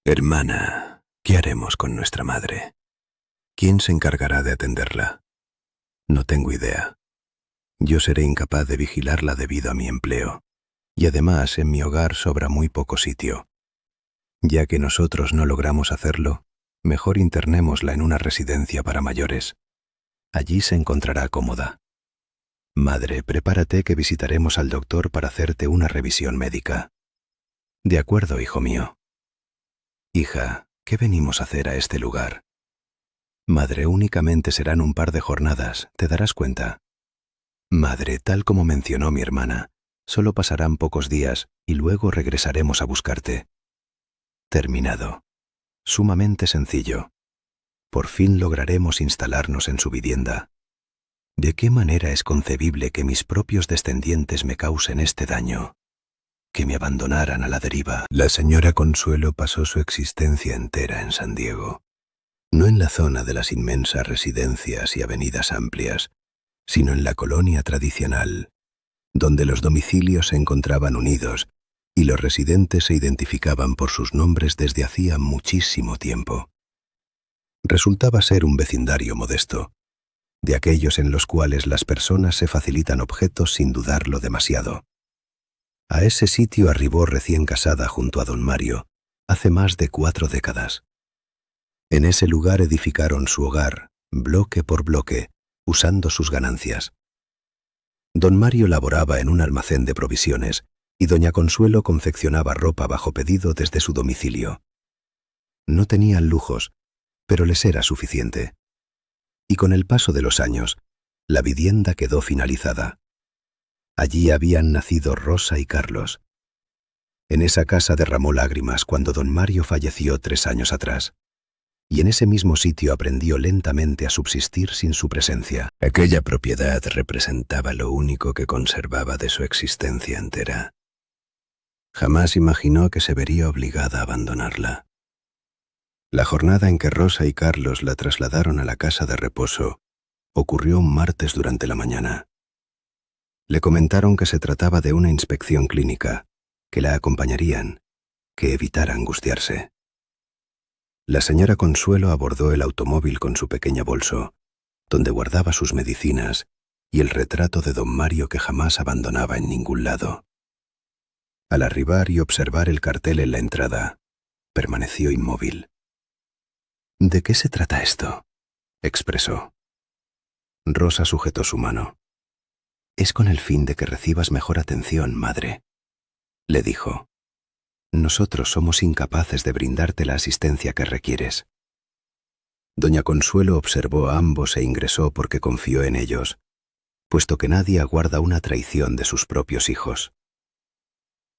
Hermana, ¿qué haremos con nuestra madre? ¿Quién se encargará de atenderla? No tengo idea. Yo seré incapaz de vigilarla debido a mi empleo, y además en mi hogar sobra muy poco sitio. Ya que nosotros no logramos hacerlo, mejor internémosla en una residencia para mayores. Allí se encontrará cómoda. Madre, prepárate que visitaremos al doctor para hacerte una revisión médica. De acuerdo, hijo mío. Hija, ¿qué venimos a hacer a este lugar? Madre, únicamente serán un par de jornadas, ¿te darás cuenta? Madre, tal como mencionó mi hermana, solo pasarán pocos días y luego regresaremos a buscarte. Terminado. Sumamente sencillo. Por fin lograremos instalarnos en su vivienda. ¿De qué manera es concebible que mis propios descendientes me causen este daño? Que me abandonaran a la deriva. La señora Consuelo pasó su existencia entera en San Diego. No en la zona de las inmensas residencias y avenidas amplias, sino en la colonia tradicional, donde los domicilios se encontraban unidos y los residentes se identificaban por sus nombres desde hacía muchísimo tiempo. Resultaba ser un vecindario modesto, de aquellos en los cuales las personas se facilitan objetos sin dudarlo demasiado. A ese sitio arribó recién casada junto a don Mario, hace más de 4 décadas. En ese lugar edificaron su hogar, bloque por bloque, usando sus ganancias. Don Mario laboraba en un almacén de provisiones y doña Consuelo confeccionaba ropa bajo pedido desde su domicilio. No tenían lujos, pero les era suficiente. Y con el paso de los años, la vivienda quedó finalizada. Allí habían nacido Rosa y Carlos. En esa casa derramó lágrimas cuando don Mario falleció 3 años atrás. Y en ese mismo sitio aprendió lentamente a subsistir sin su presencia. Aquella propiedad representaba lo único que conservaba de su existencia entera. Jamás imaginó que se vería obligada a abandonarla. La jornada en que Rosa y Carlos la trasladaron a la casa de reposo ocurrió un martes durante la mañana. Le comentaron que se trataba de una inspección clínica, que la acompañarían, que evitara angustiarse. La señora Consuelo abordó el automóvil con su pequeño bolso, donde guardaba sus medicinas y el retrato de don Mario que jamás abandonaba en ningún lado. Al arribar y observar el cartel en la entrada, permaneció inmóvil. «¿De qué se trata esto?», expresó. Rosa sujetó su mano. «Es con el fin de que recibas mejor atención, madre», le dijo. «Nosotros somos incapaces de brindarte la asistencia que requieres». Doña Consuelo observó a ambos e ingresó porque confió en ellos, puesto que nadie aguarda una traición de sus propios hijos.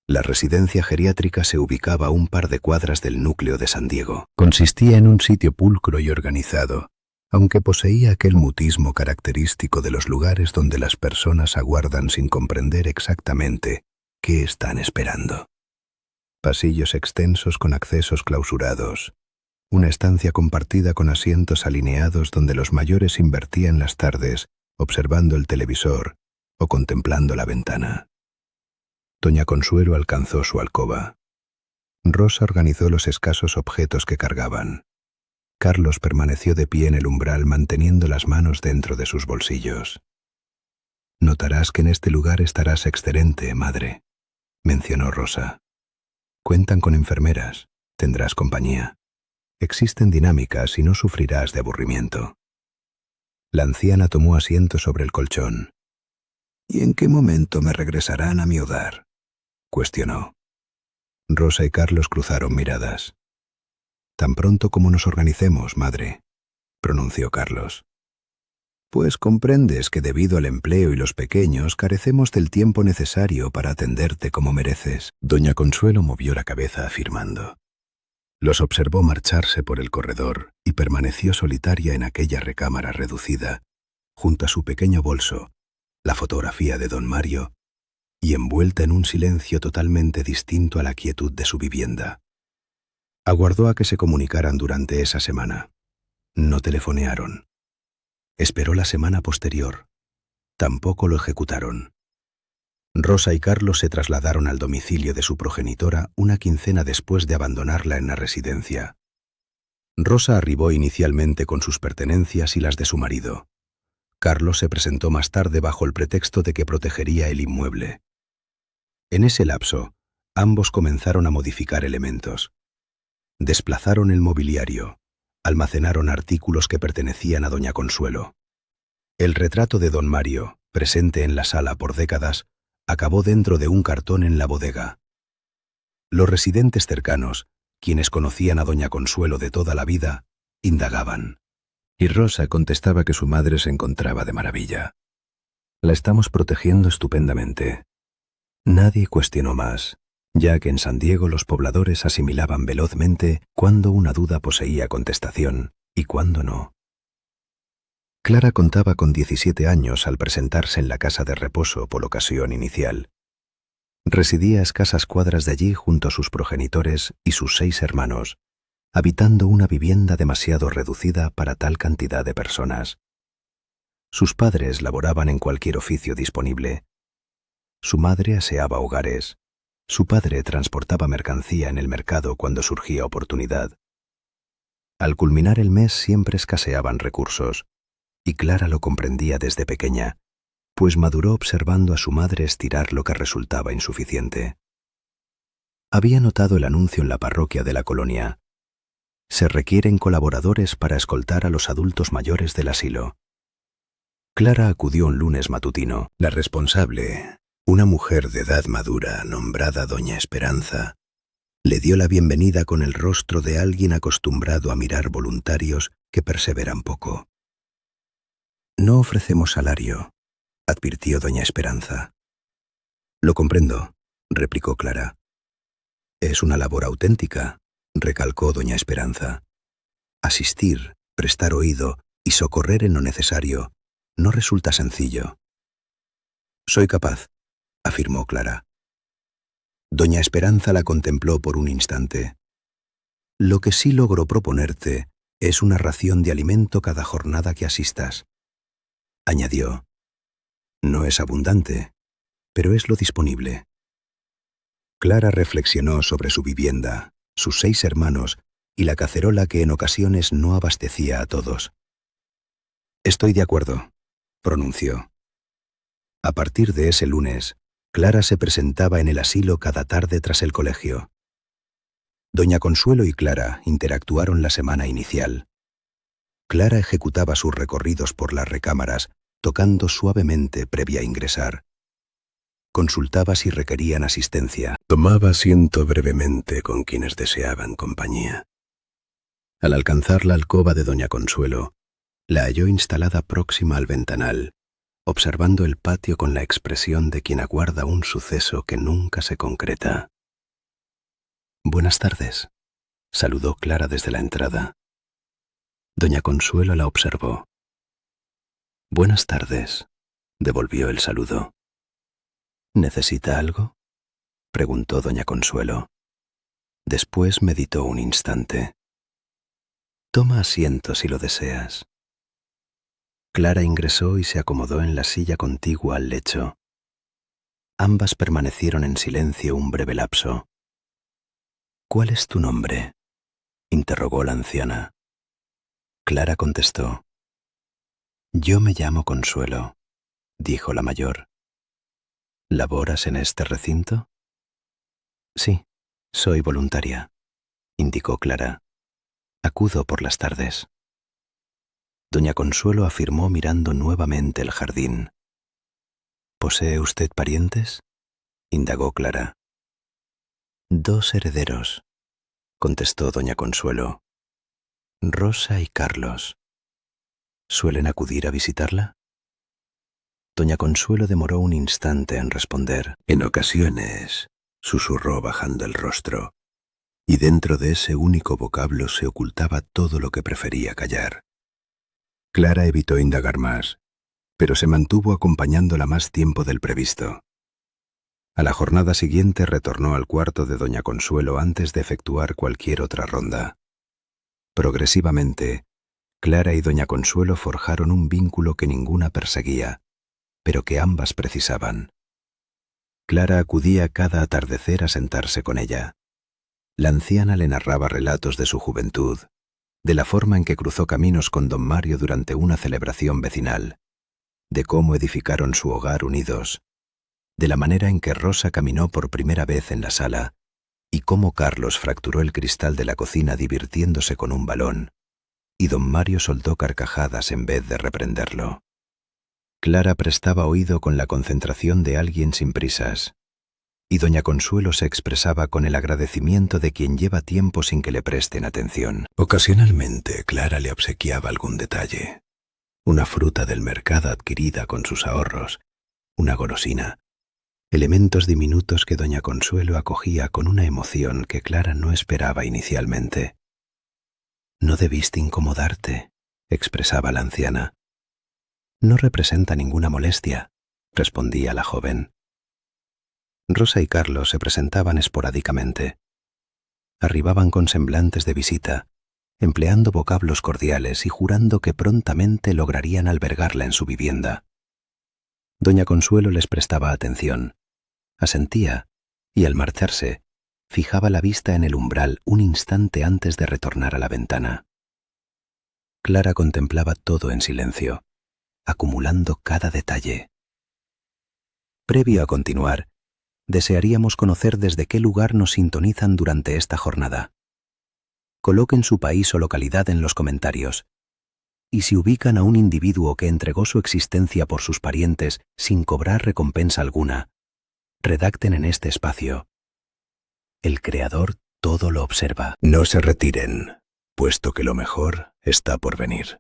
La residencia geriátrica se ubicaba a un par de cuadras del núcleo de San Diego. Consistía en un sitio pulcro y organizado, aunque poseía aquel mutismo característico de los lugares donde las personas aguardan sin comprender exactamente qué están esperando. Pasillos extensos con accesos clausurados, una estancia compartida con asientos alineados donde los mayores invertían las tardes observando el televisor o contemplando la ventana. Doña Consuelo alcanzó su alcoba. Rosa organizó los escasos objetos que cargaban. Carlos permaneció de pie en el umbral manteniendo las manos dentro de sus bolsillos. «Notarás que en este lugar estarás excelente, madre», mencionó Rosa. «Cuentan con enfermeras, tendrás compañía. Existen dinámicas y no sufrirás de aburrimiento». La anciana tomó asiento sobre el colchón. «¿Y en qué momento me regresarán a mi hogar?», cuestionó. Rosa y Carlos cruzaron miradas. «Tan pronto como nos organicemos, madre», pronunció Carlos. «Pues comprendes que debido al empleo y los pequeños carecemos del tiempo necesario para atenderte como mereces». Doña Consuelo movió la cabeza afirmando. Los observó marcharse por el corredor y permaneció solitaria en aquella recámara reducida, junto a su pequeño bolso, la fotografía de don Mario, y envuelta en un silencio totalmente distinto a la quietud de su vivienda. Aguardó a que se comunicaran durante esa semana. No telefonearon. Esperó la semana posterior. Tampoco lo ejecutaron. Rosa y Carlos se trasladaron al domicilio de su progenitora una quincena después de abandonarla en la residencia. Rosa arribó inicialmente con sus pertenencias y las de su marido. Carlos se presentó más tarde bajo el pretexto de que protegería el inmueble. En ese lapso, ambos comenzaron a modificar elementos. Desplazaron el mobiliario, almacenaron artículos que pertenecían a doña Consuelo. El retrato de don Mario, presente en la sala por décadas, acabó dentro de un cartón en la bodega. Los residentes cercanos, quienes conocían a doña Consuelo de toda la vida, indagaban. Y Rosa contestaba que su madre se encontraba de maravilla. La estamos protegiendo estupendamente. Nadie cuestionó más, ya que en San Diego los pobladores asimilaban velozmente cuándo una duda poseía contestación y cuándo no. Clara contaba con 17 años al presentarse en la casa de reposo por ocasión inicial. Residía a escasas cuadras de allí junto a sus progenitores y sus 6 hermanos, habitando una vivienda demasiado reducida para tal cantidad de personas. Sus padres laboraban en cualquier oficio disponible. Su madre aseaba hogares. Su padre transportaba mercancía en el mercado cuando surgía oportunidad. Al culminar el mes siempre escaseaban recursos, y Clara lo comprendía desde pequeña, pues maduró observando a su madre estirar lo que resultaba insuficiente. Había notado el anuncio en la parroquia de la colonia. Se requieren colaboradores para escoltar a los adultos mayores del asilo. Clara acudió un lunes matutino. La responsable, una mujer de edad madura nombrada doña Esperanza, le dio la bienvenida con el rostro de alguien acostumbrado a mirar voluntarios que perseveran poco. No ofrecemos salario, advirtió doña Esperanza. Lo comprendo, replicó Clara. Es una labor auténtica, recalcó doña Esperanza. Asistir, prestar oído y socorrer en lo necesario no resulta sencillo. Soy capaz, afirmó Clara. Doña Esperanza la contempló por un instante. Lo que sí logro proponerte es una ración de alimento cada jornada que asistas. Añadió, no es abundante, pero es lo disponible. Clara reflexionó sobre su vivienda, sus 6 hermanos y la cacerola que en ocasiones no abastecía a todos. Estoy de acuerdo, pronunció. A partir de ese lunes, Clara se presentaba en el asilo cada tarde tras el colegio. Doña Consuelo y Clara interactuaron la semana inicial. Clara ejecutaba sus recorridos por las recámaras, tocando suavemente previa a ingresar. Consultaba si requerían asistencia. Tomaba asiento brevemente con quienes deseaban compañía. Al alcanzar la alcoba de doña Consuelo, la halló instalada próxima al ventanal, observando el patio con la expresión de quien aguarda un suceso que nunca se concreta. Buenas tardes, saludó Clara desde la entrada. Doña Consuelo la observó. Buenas tardes, devolvió el saludo. ¿Necesita algo?, preguntó doña Consuelo. Después meditó un instante. Toma asiento si lo deseas. Clara ingresó y se acomodó en la silla contigua al lecho. Ambas permanecieron en silencio un breve lapso. ¿Cuál es tu nombre?, interrogó la anciana. Clara contestó. Yo me llamo Consuelo, dijo la mayor. ¿Laboras en este recinto? Sí, soy voluntaria, indicó Clara. Acudo por las tardes. Doña Consuelo afirmó mirando nuevamente el jardín. ¿Posee usted parientes?, indagó Clara. 2 herederos, contestó doña Consuelo. Rosa y Carlos. ¿Suelen acudir a visitarla? Doña Consuelo demoró un instante en responder. En ocasiones, susurró bajando el rostro, y dentro de ese único vocablo se ocultaba todo lo que prefería callar. Clara evitó indagar más, pero se mantuvo acompañándola más tiempo del previsto. A la jornada siguiente retornó al cuarto de doña Consuelo antes de efectuar cualquier otra ronda. Progresivamente, Clara y doña Consuelo forjaron un vínculo que ninguna perseguía, pero que ambas precisaban. Clara acudía cada atardecer a sentarse con ella. La anciana le narraba relatos de su juventud, de la forma en que cruzó caminos con don Mario durante una celebración vecinal, de cómo edificaron su hogar unidos, de la manera en que Rosa caminó por primera vez en la sala y cómo Carlos fracturó el cristal de la cocina divirtiéndose con un balón, y don Mario soltó carcajadas en vez de reprenderlo. Clara prestaba oído con la concentración de alguien sin prisas, y doña Consuelo se expresaba con el agradecimiento de quien lleva tiempo sin que le presten atención. Ocasionalmente, Clara le obsequiaba algún detalle, una fruta del mercado adquirida con sus ahorros, una golosina, elementos diminutos que doña Consuelo acogía con una emoción que Clara no esperaba inicialmente. «No debiste incomodarte», expresaba la anciana. «No representa ninguna molestia», respondía la joven. Rosa y Carlos se presentaban esporádicamente. Arribaban con semblantes de visita, empleando vocablos cordiales y jurando que prontamente lograrían albergarla en su vivienda. Doña Consuelo les prestaba atención, asentía y al marcharse, fijaba la vista en el umbral un instante antes de retornar a la ventana. Clara contemplaba todo en silencio, acumulando cada detalle. Previo a continuar, desearíamos conocer desde qué lugar nos sintonizan durante esta jornada. Coloquen su país o localidad en los comentarios. Y si ubican a un individuo que entregó su existencia por sus parientes sin cobrar recompensa alguna, redacten en este espacio: «El Creador todo lo observa». No se retiren, puesto que lo mejor está por venir.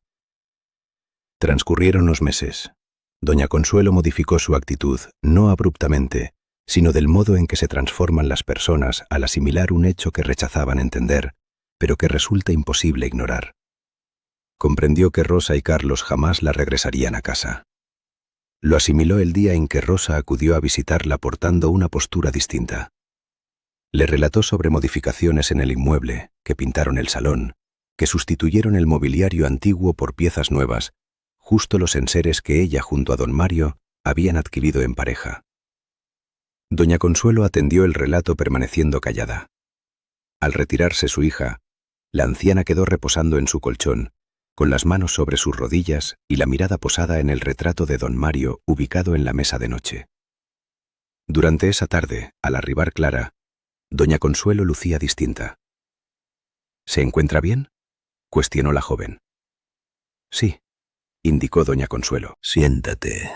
Transcurrieron los meses. Doña Consuelo modificó su actitud, no abruptamente, sino del modo en que se transforman las personas al asimilar un hecho que rechazaban entender, pero que resulta imposible ignorar. Comprendió que Rosa y Carlos jamás la regresarían a casa. Lo asimiló el día en que Rosa acudió a visitarla portando una postura distinta. Le relató sobre modificaciones en el inmueble, que pintaron el salón, que sustituyeron el mobiliario antiguo por piezas nuevas, justo los enseres que ella junto a don Mario habían adquirido en pareja. Doña Consuelo atendió el relato permaneciendo callada. Al retirarse su hija, la anciana quedó reposando en su colchón, con las manos sobre sus rodillas y la mirada posada en el retrato de don Mario ubicado en la mesa de noche. Durante esa tarde, al arribar Clara, doña Consuelo lucía distinta. «¿Se encuentra bien?», cuestionó la joven. «Sí», indicó doña Consuelo. «Siéntate.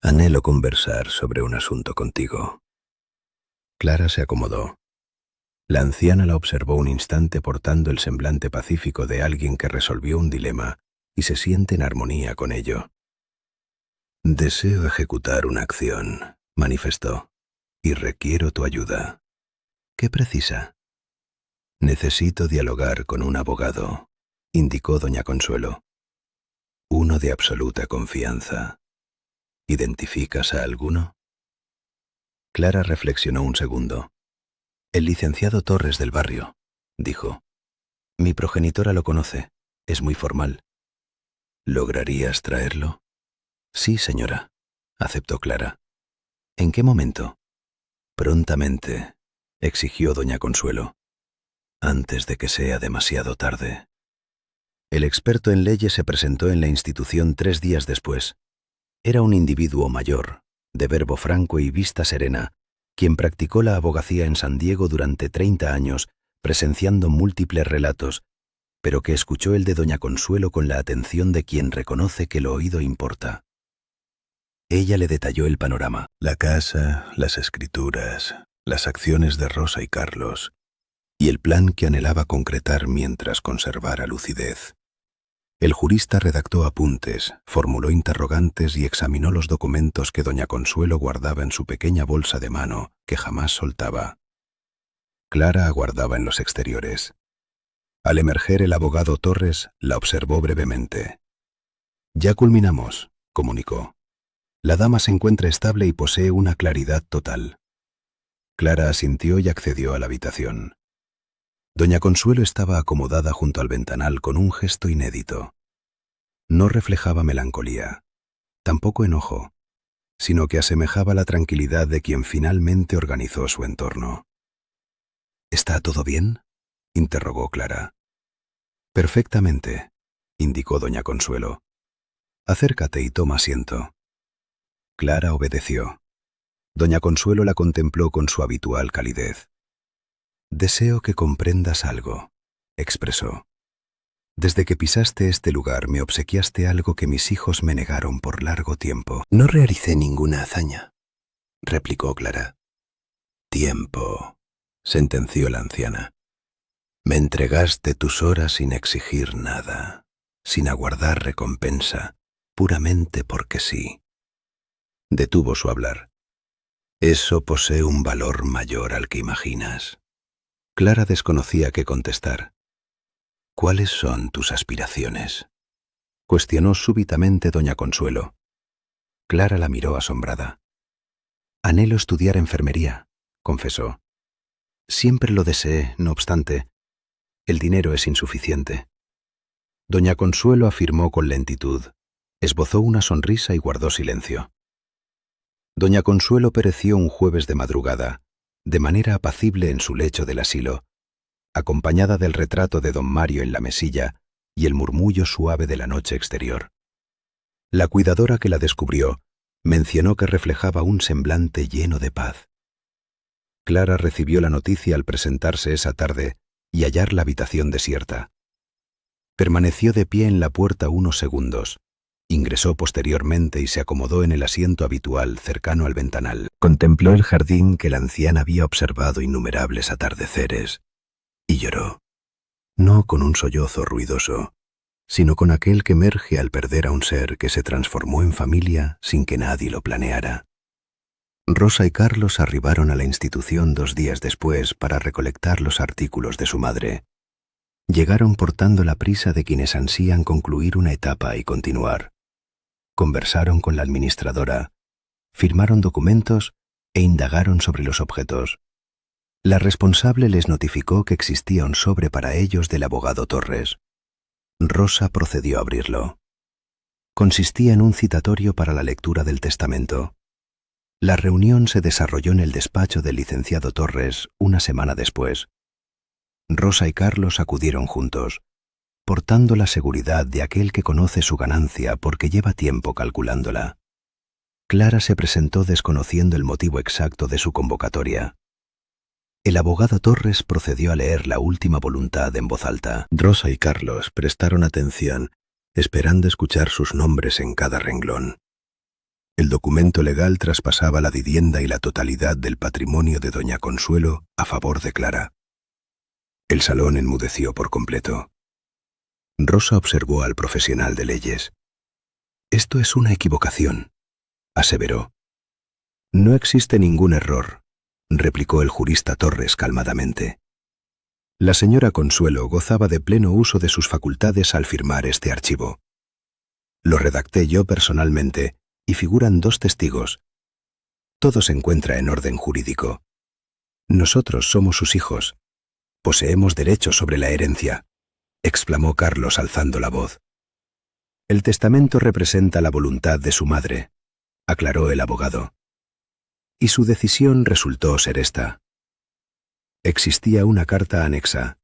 Anhelo conversar sobre un asunto contigo». Clara se acomodó. La anciana la observó un instante portando el semblante pacífico de alguien que resolvió un dilema y se siente en armonía con ello. «Deseo ejecutar una acción», manifestó, «y requiero tu ayuda». «¿Qué precisa?» «Necesito dialogar con un abogado», indicó doña Consuelo. «Uno de absoluta confianza. ¿Identificas a alguno?» Clara reflexionó un segundo. «El licenciado Torres del barrio», dijo. «Mi progenitora lo conoce. Es muy formal». «¿Lograrías traerlo?» «Sí, señora», aceptó Clara. «¿En qué momento?» «Prontamente», exigió doña Consuelo. «Antes de que sea demasiado tarde». El experto en leyes se presentó en la institución 3 días después. Era un individuo mayor, de verbo franco y vista serena, quien practicó la abogacía en San Diego durante 30 años, presenciando múltiples relatos, pero que escuchó el de doña Consuelo con la atención de quien reconoce que lo oído importa. Ella le detalló el panorama. La casa, las escrituras, las acciones de Rosa y Carlos, y el plan que anhelaba concretar mientras conservara lucidez. El jurista redactó apuntes, formuló interrogantes y examinó los documentos que doña Consuelo guardaba en su pequeña bolsa de mano, que jamás soltaba. Clara aguardaba en los exteriores. Al emerger el abogado Torres, la observó brevemente. «Ya culminamos», comunicó. «La dama se encuentra estable y posee una claridad total». Clara asintió y accedió a la habitación. Doña Consuelo estaba acomodada junto al ventanal con un gesto inédito. No reflejaba melancolía, tampoco enojo, sino que asemejaba la tranquilidad de quien finalmente organizó su entorno. ¿Está todo bien?, interrogó Clara. Perfectamente, indicó doña Consuelo. Acércate y toma asiento. Clara obedeció. Doña Consuelo la contempló con su habitual calidez. Deseo que comprendas algo, expresó. Desde que pisaste este lugar me obsequiaste algo que mis hijos me negaron por largo tiempo. No realicé ninguna hazaña, replicó Clara. Tiempo, sentenció la anciana. Me entregaste tus horas sin exigir nada, sin aguardar recompensa, puramente porque sí. Detuvo su hablar. Eso posee un valor mayor al que imaginas. Clara desconocía qué contestar. ¿Cuáles son tus aspiraciones?, cuestionó súbitamente doña Consuelo. Clara la miró asombrada. Anhelo estudiar enfermería, confesó. Siempre lo deseé, no obstante. El dinero es insuficiente. Doña Consuelo afirmó con lentitud, esbozó una sonrisa y guardó silencio. Doña Consuelo pereció un jueves de madrugada, de manera apacible en su lecho del asilo, acompañada del retrato de don Mario en la mesilla y el murmullo suave de la noche exterior. La cuidadora que la descubrió mencionó que reflejaba un semblante lleno de paz. Clara recibió la noticia al presentarse esa tarde y hallar la habitación desierta. Permaneció de pie en la puerta unos segundos, ingresó posteriormente y se acomodó en el asiento habitual cercano al ventanal. Contempló el jardín que la anciana había observado innumerables atardeceres y lloró, no con un sollozo ruidoso, sino con aquel que emerge al perder a un ser que se transformó en familia sin que nadie lo planeara. Rosa y Carlos arribaron a la institución 2 días después para recolectar los artículos de su madre. Llegaron portando la prisa de quienes ansían concluir una etapa y continuar. Conversaron con la administradora, firmaron documentos e indagaron sobre los objetos. La responsable les notificó que existía un sobre para ellos del abogado Torres. Rosa procedió a abrirlo. Consistía en un citatorio para la lectura del testamento. La reunión se desarrolló en el despacho del licenciado Torres una semana después. Rosa y Carlos acudieron juntos, portando la seguridad de aquel que conoce su ganancia porque lleva tiempo calculándola. Clara se presentó desconociendo el motivo exacto de su convocatoria. El abogado Torres procedió a leer la última voluntad en voz alta. Rosa y Carlos prestaron atención, esperando escuchar sus nombres en cada renglón. El documento legal traspasaba la vivienda y la totalidad del patrimonio de doña Consuelo a favor de Clara. El salón enmudeció por completo. Rosa observó al profesional de leyes. «Esto es una equivocación», aseveró. «No existe ningún error», replicó el jurista Torres calmadamente. La señora Consuelo gozaba de pleno uso de sus facultades al firmar este archivo. Lo redacté yo personalmente y figuran 2 testigos. Todo se encuentra en orden jurídico. Nosotros somos sus hijos. Poseemos derechos sobre la herencia, exclamó Carlos alzando la voz. El testamento representa la voluntad de su madre, aclaró el abogado. Y su decisión resultó ser esta. Existía una carta anexa.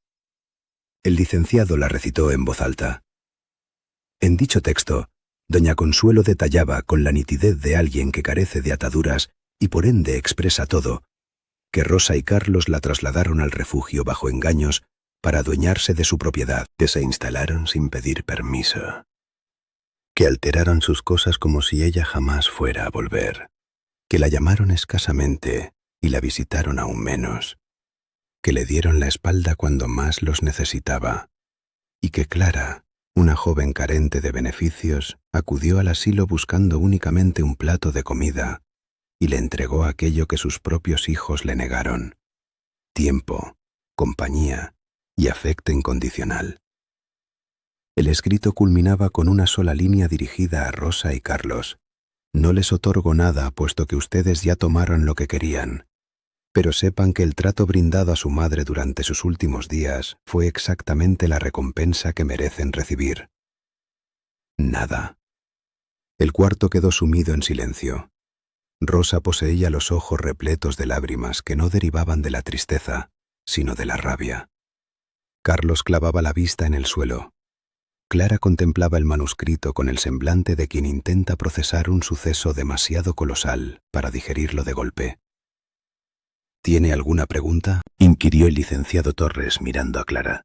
El licenciado la recitó en voz alta. En dicho texto, doña Consuelo detallaba con la nitidez de alguien que carece de ataduras y por ende expresa todo, que Rosa y Carlos la trasladaron al refugio bajo engaños para adueñarse de su propiedad, que se instalaron sin pedir permiso, que alteraron sus cosas como si ella jamás fuera a volver, que la llamaron escasamente y la visitaron aún menos, que le dieron la espalda cuando más los necesitaba, y que Clara, una joven carente de beneficios, acudió al asilo buscando únicamente un plato de comida y le entregó aquello que sus propios hijos le negaron: tiempo, compañía y afecto incondicional. El escrito culminaba con una sola línea dirigida a Rosa y Carlos. No les otorgo nada, puesto que ustedes ya tomaron lo que querían, pero sepan que el trato brindado a su madre durante sus últimos días fue exactamente la recompensa que merecen recibir. Nada. El cuarto quedó sumido en silencio. Rosa poseía los ojos repletos de lágrimas que no derivaban de la tristeza, sino de la rabia. Carlos clavaba la vista en el suelo. Clara contemplaba el manuscrito con el semblante de quien intenta procesar un suceso demasiado colosal para digerirlo de golpe. ¿Tiene alguna pregunta?, inquirió el licenciado Torres mirando a Clara.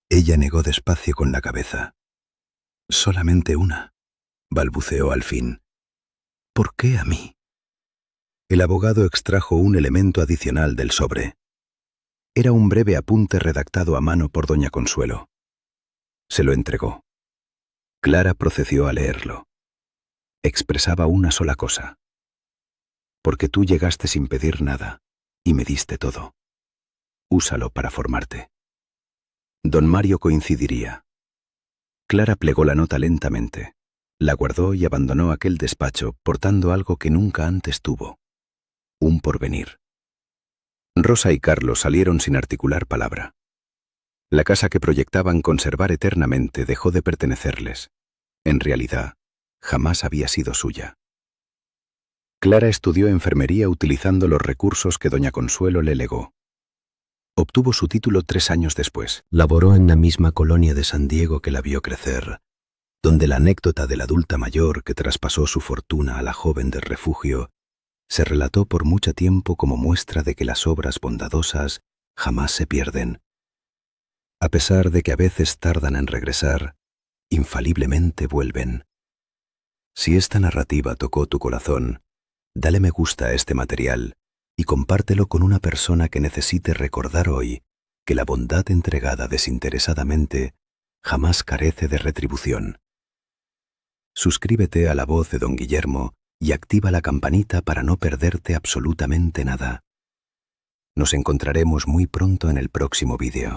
Ella negó despacio con la cabeza. «Solamente una», balbuceó al fin. «¿Por qué a mí?». El abogado extrajo un elemento adicional del sobre. Era un breve apunte redactado a mano por doña Consuelo. Se lo entregó. Clara procedió a leerlo. Expresaba una sola cosa. «Porque tú llegaste sin pedir nada y me diste todo. Úsalo para formarte». Don Mario coincidiría. Clara plegó la nota lentamente, la guardó y abandonó aquel despacho portando algo que nunca antes tuvo: un porvenir. Rosa y Carlos salieron sin articular palabra. La casa que proyectaban conservar eternamente dejó de pertenecerles. En realidad, jamás había sido suya. Clara estudió enfermería utilizando los recursos que doña Consuelo le legó. Obtuvo su título 3 años después. Laboró en la misma colonia de San Diego que la vio crecer, donde la anécdota de la adulta mayor que traspasó su fortuna a la joven del refugio se relató por mucho tiempo como muestra de que las obras bondadosas jamás se pierden. A pesar de que a veces tardan en regresar, infaliblemente vuelven. Si esta narrativa tocó tu corazón, dale me gusta a este material y compártelo con una persona que necesite recordar hoy que la bondad entregada desinteresadamente jamás carece de retribución. Suscríbete a La Voz de Don Guillermo y activa la campanita para no perderte absolutamente nada. Nos encontraremos muy pronto en el próximo vídeo.